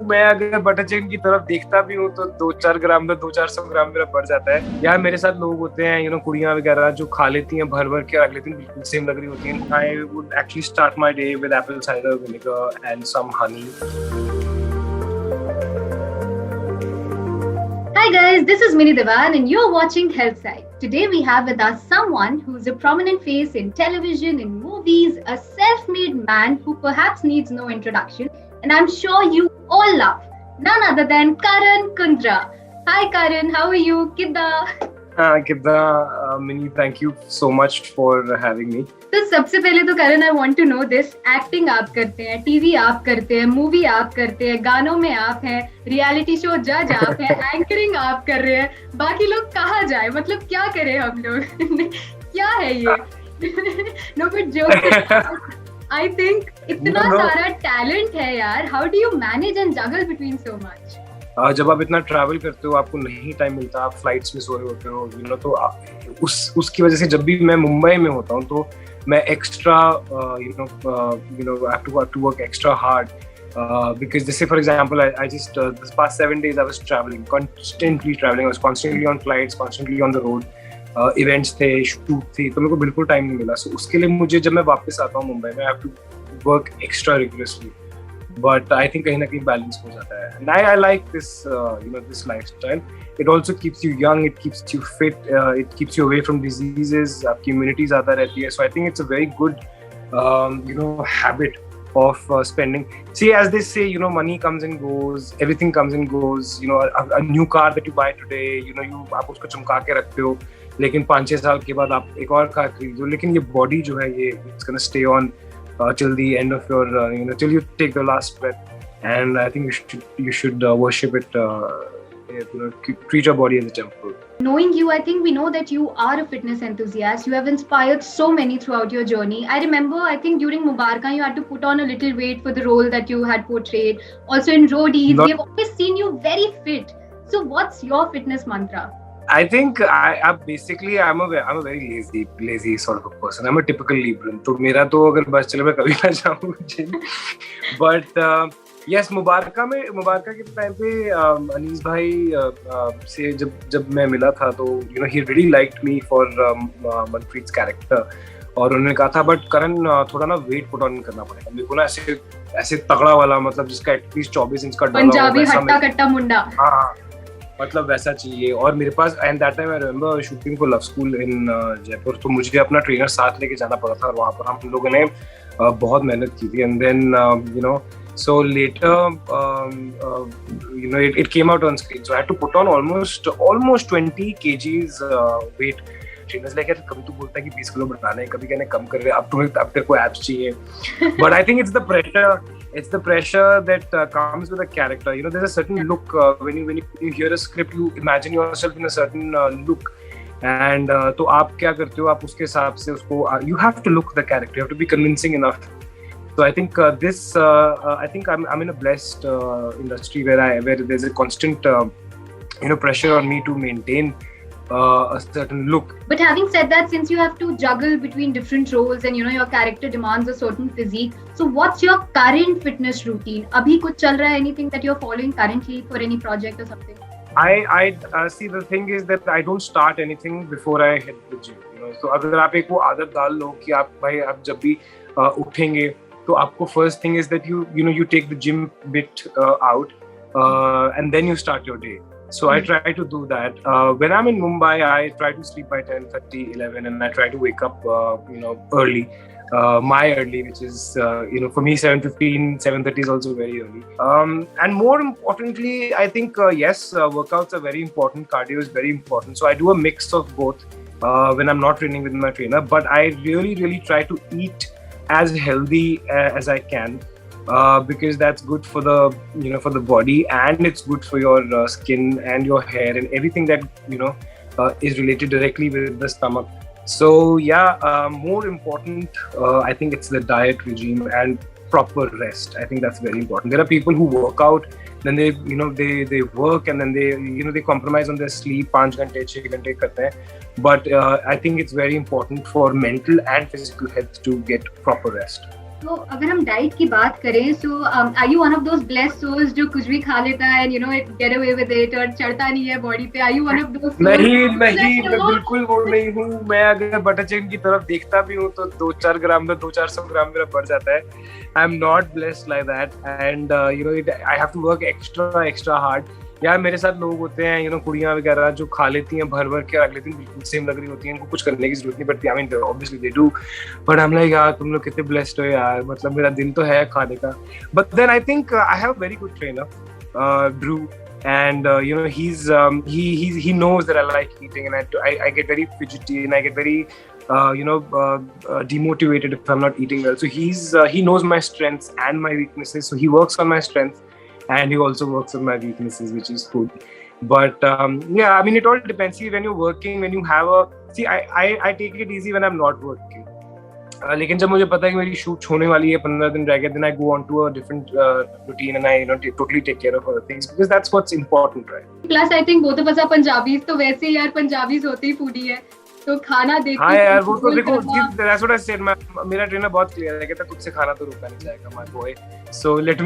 मैं अगर butter chicken की तरफ देखता भी हूँ तो 2-4 ग्राम में 200-400 ग्राम मेरा बढ़ जाता है। यार मेरे साथ लोग होते हैं कुड़ियां वगैरह जो खा लेती हैं भर भर के, अगले दिन बिल्कुल सेम लग रही होती हैं। I would actually start my day with apple cider vinegar and some honey. Hi guys, this is Mini Devan and you're watching HealthSite. Today we have with us someone who's a prominent face in television, in movies, a self-made man who perhaps needs no introduction, and I'm sure you all love. None other than Karan Kundra. Hi Karan, how are you? Kidda? Mini, thank you so much for having me. तो सबसे पहले तो Karan, I want to know this, acting आप करते हैं, TV आप करते हैं, मूवी आप करते हैं, गानों में आप हैं, रियलिटी शो जज आप हैं, एंकरिंग आप कर रहे हैं, बाकी लोग कहाँ जाए, मतलब क्या करें हम लोग? क्या है ये? No but joke, I think इतना सारा टैलेंट है यार, how do you manage and juggle between so much? जब आप इतना ट्रैवल करते हो, आपको नहीं टाइम मिलता, आप फ्लाइट्स में सो रहे होते हो, तो उसकी वजह से जब भी मैं मुंबई में होता हूँ तो मैं extra I have to work extra hard because जैसे for example I just this past 7 days I was constantly traveling, I was constantly on flights, constantly on the road, events थे, shoot थी, तो मेरे को बिल्कुल टाइम नहीं मिला। So उसके लिए मुझे जब मैं वापस आता हूँ मुंबई में, I have to work extra rigorously, but I think कहीं ना कहीं balance हो जाता है। And I like this this lifestyle. It also keeps you young, it keeps you fit, it keeps you away from diseases, आपकी immunity ज़्यादा रहती है। So I think it's a very good habit of spending. See, as they say, money comes and goes, everything comes and goes. A new car that you buy today, आप उसको चमका के रखते हो, लेकिन 5-6 साल के बाद आप एक और कार खरीदो। लेकिन ये body जो है, ये it's gonna stay on till the end of your till you take the last breath. And I think you should worship it. Treat your body as a temple. Knowing you, I think we know that you are a fitness enthusiast. You have inspired so many throughout your journey. I remember, I think during Mubaraka, you had to put on a little weight for the role that you had portrayed. Also in Roadies, we have always seen you very fit. So what's your fitness mantra? I think I'm a very lazy sort of a person. I'm a typical Libran. तो मेरा तो अगर बस चले मैं कभी ना जाऊँ जिम. But yes, मुबारका के टाइम पे अनीस भाई से जब मैं मिला था तो he really liked me for मनप्रीत's character, और उन्होंने कहा था बट करण थोड़ा ना वेट पुट ऑन करना पड़ेगा मेरे को ना, ऐसे तगड़ा वाला, मतलब जिसका एटलीस्ट 24 इंच का पंजाबी हट्टा कट्टा मुंडा, हाँ मतलब वैसा चाहिए। और मेरे पास and that time I remember shooting for Love School in Jaipur, तो मुझे अपना ट्रेनर साथ लेके जाना पड़ा था, और वहाँ पर हम लोगों ने बहुत मेहनत की थी। And then so later it came out on screen, so I had to put on almost 20 kgs weight. Trainers लेके कभी तो बोलता है कि 20 किलो बढ़ाना है, कभी कहने कम कर रहे हैं, अब तेरे को एब्स चाहिए। But I think it's the pressure that comes with a character. There's a certain look when you hear a script, you imagine yourself in a certain look, and तो आप क्या करते हो, आप उसके हिसाब से उसको you have to look the character, you have to be convincing enough. So I think I think I'm in a blessed industry where there's a constant pressure on me to maintain a certain look. But having said that, since you have to juggle between different roles and your character demands a certain physique, so what's your current fitness routine? Abhi kuch chal raha hai, anything that you're following currently for any project or something? I see, the thing is that I don't start anything before I hit the gym. So अगर आप एक वो आदत डाल लो कि आप जब भी उठेंगे तो आपको first thing is that you take the gym bit out and then you start your day. So I try to do that. When I'm in Mumbai, I try to sleep by 10:30, 11, and I try to wake up early. My early, which is for me 7:15, 7:30 is also very early. And more importantly, I think yes, workouts are very important. Cardio is very important. So I do a mix of both when I'm not training with my trainer. But I really try to eat as healthy as I can. Because that's good for the for the body, and it's good for your skin and your hair and everything that is related directly with the stomach. So yeah, more important, I think it's the diet regime and proper rest. I think that's very important. There are people who work out, then they work, and then they compromise on their sleep, 5 घंटे 6 घंटे करते हैं. But I think it's very important for mental and physical health to get proper rest. तो अगर हम diet की बात करें, so are you one of those blessed souls जो कुछ भी खा लेता है and it get away with it और चढ़ता नहीं है बॉडी पे? Are you one of those? नहीं, मैं बिल्कुल वो नहीं हूँ। मैं अगर बटर चिकन की तरफ देखता भी हूँ तो 2-4 ग्राम में 200-400 ग्राम मेरा बढ़ जाता है। I am not blessed like that and I have to work extra hard. यार मेरे साथ लोग होते हैं कुड़ियां वगैरह जो खा लेती हैं भर के, अगले दिन बिल्कुल सेम लग रही होती हैं, इनको कुछ करने की जरूरत नहीं पड़ती। I mean obviously they do, but I am like यार तुम लोग कितने ब्लेस्ड हो यार, मतलब मेरा दिल तो है खाने का। But then I think I have very good trainer, Drew, and he knows that I like eating, and I get very fidgety and I get very demotivated if I'm not eating well. So he knows my strengths and my weaknesses, so he works on my strengths and he also works on my weaknesses, which is food. But yeah, I mean it all depends. See, when you're working, when you have I take it easy when I'm not working. लेकिन जब मुझे पता है कि मेरी shoot होने वाली है, 15 दिन रह गए, then I go on to a different routine and I totally take care of other things because that's what's important, right? Plus I think both of us are Punjabis, तो वैसे यार पंजाबीज होते ही फूडी है, तो खाना देख के हाँ यार वो तो देखो, that's what I said, मेरा ट्रेनर बहुत क्लियर है, कहता खुद से खाना तो रोका नहीं जाएगा my boy, so let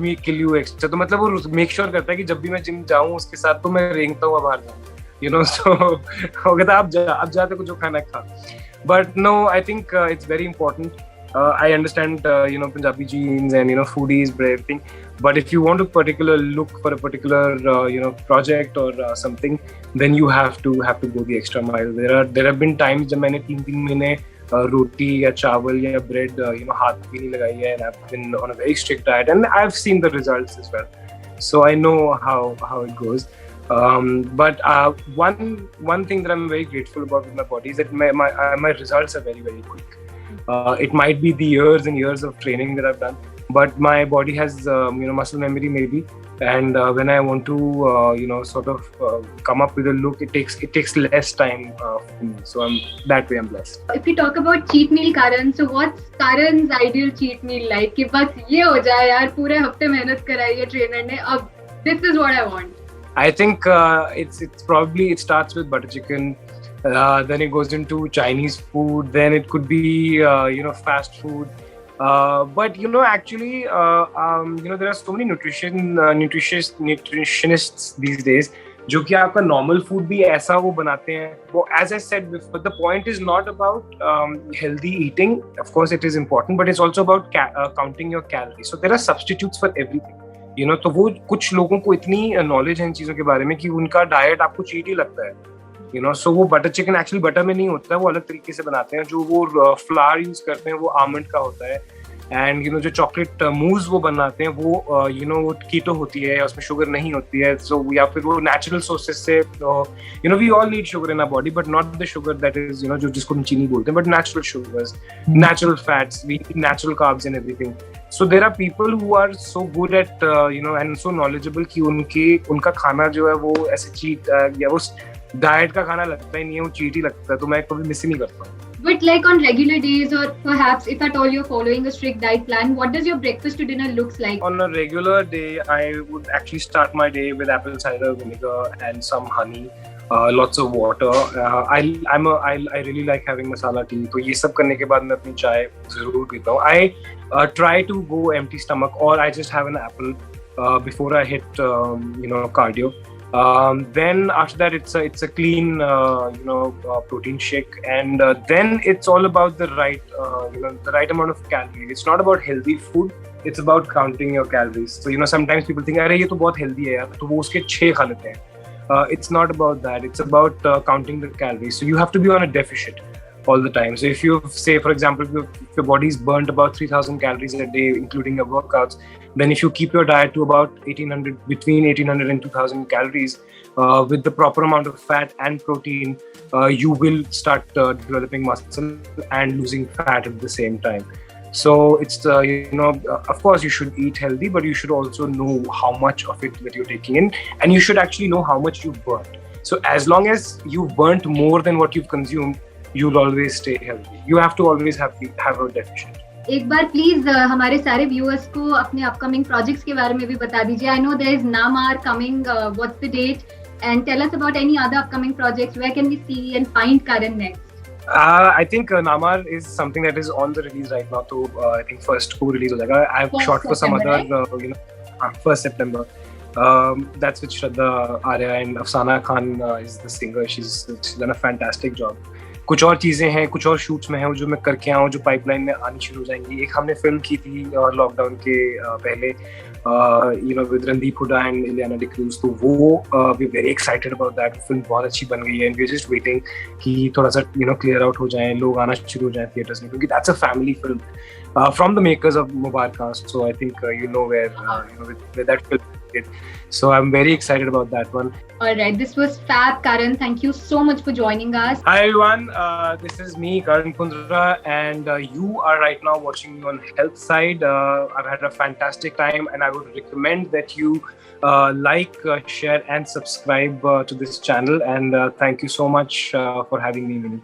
me kill you extra। तो मतलब वो मेक श्योर करता है कि जब भी मैं जिम जाऊँ उसके साथ तो मैं रेंगता हुआ बाहर जाऊँ, so वो कहता अब जा तेरे को जो खाना खा। But no, I think it's very important. I understand, Punjabi genes and foodies, everything. But if you want to look for a particular, project or something, then you have to go the extra mile. There have been times जब मैंने 3 महीने रोटी या चावल या bread, हाथ भी नहीं लगाई है, and I've been on a very strict diet, and I've seen the results as well. So I know how it goes. But one thing that I'm very grateful about with my body is that my results are very, very quick. It might be the years and years of training that I've done, but my body has muscle memory maybe, and when I want to sort of come up with a look, it takes less time for me. So I'm blessed. If we talk about cheat meal, Karan, so what's Karan's ideal cheat meal like? कि बस ये हो जाए यार, पूरे हफ्ते मेहनत कराई है ट्रेनर ने, अब this is what I want. I think it starts with butter chicken, then it goes into Chinese food, then it could be fast food, but actually there are so many nutritionists these days जो कि आपका normal food भी ऐसा वो बनाते हैं वो, as I said before, the point is not about healthy eating. Of course it is important, but it's also about counting your calories. So there are substitutes for everything. तो वो कुछ लोगों को इतनी नॉलेज है इन चीजों के बारे में कि उनका डाइट आपको चीट ही लगता है, सो वो बटर चिकन एक्चुअली बटर में नहीं होता है, वो अलग तरीके से बनाते हैं। जो वो फ्लावर यूज करते हैं वो आमंड का होता है, एंड जो चॉकलेट मूव्स वो बनाते हैं वो वो कीटो होती है, उसमें शुगर नहीं होती है, सो या फिर वो नेचुरल सोर्सेज से we all need sugar in our body, but not the sugar that is जो जिसको हम चीनी बोलते हैं, but natural sugars, natural fats, we need natural carbs and everything. So there are people who are so good at and so knowledgeable कि उनका खाना जो है वो ऐसे चीट या वो डाइट का खाना लगता ही नहीं है, वो चीट ही लगता है, तो मैं कभी मिस ही नहीं करता हूँ। But like on regular days, or perhaps if at all you're following a strict diet plan, what does your breakfast to dinner looks like? On a regular day, I would actually start my day with apple cider vinegar and some honey, lots of water. I really like having masala tea. तो ये सब करने के बाद मैं अपनी चाय जरूर पीता हूँ. I try to go empty stomach, or I just have an apple before I hit cardio. Then after that it's a clean protein shake, and then it's all about the right amount of calories. It's not about healthy food, it's about counting your calories. So sometimes people think अरे ये तो बहुत healthy है यार, तो वो उसके 6 खा लेते हैं. It's not about that, it's about counting the calories. So you have to be on a deficit all the time. So if you say, for example, if your body's burnt about 3,000 calories a day, including your workouts, then if you keep your diet to about between 1,800 and 2,000 calories, with the proper amount of fat and protein, you will start developing muscle and losing fat at the same time. So it's of course you should eat healthy, but you should also know how much of it that you're taking in, and you should actually know how much you've burnt. So as long as you've burnt more than what you've consumed, you'll always stay healthy. You have to always have a deficit. एक बार please हमारे सारे viewers को अपने upcoming projects के बारे में भी बता दीजिए. आई नो देयर इज नामार coming, what's the date, and tell us about any other upcoming projects. Where can we see and find Karan Next? I think Namar is something that is on the release right now. So I think first को release हो जाएगा. I've shot for some other, you know, 1st September. That's with Shraddha Arya and Afsana Khan is the singer. She's done a fantastic job. कुछ और चीज़ें हैं, कुछ और shoots में हैं जो मैं करके आऊँ, जो पाइपलाइन में आनी शुरू हो जाएंगी. एक हमने फिल्म की थी लॉकडाउन के पहले, you know, with Randeep Hooda and Ileana D'Cruz. तो वो we're very excited about that. Film बहुत अच्छी बन गई है and we're just waiting कि थोड़ा सा, you know, clear out हो जाए, लोग आना शुरू हो जाए थिएटर्स में, क्योंकि that's a family film from the makers of Mubarak. So I think you know where you know where that film is. So I'm very excited about that one. All right, this was fab, Karan. Thank you so much for joining us. Hi everyone, this is me, Karan Kundrra, and you are right now watching me on Health Side. I've had a fantastic time, and I would recommend that you like, share, and subscribe to this channel. And thank you so much for having me, Minnie.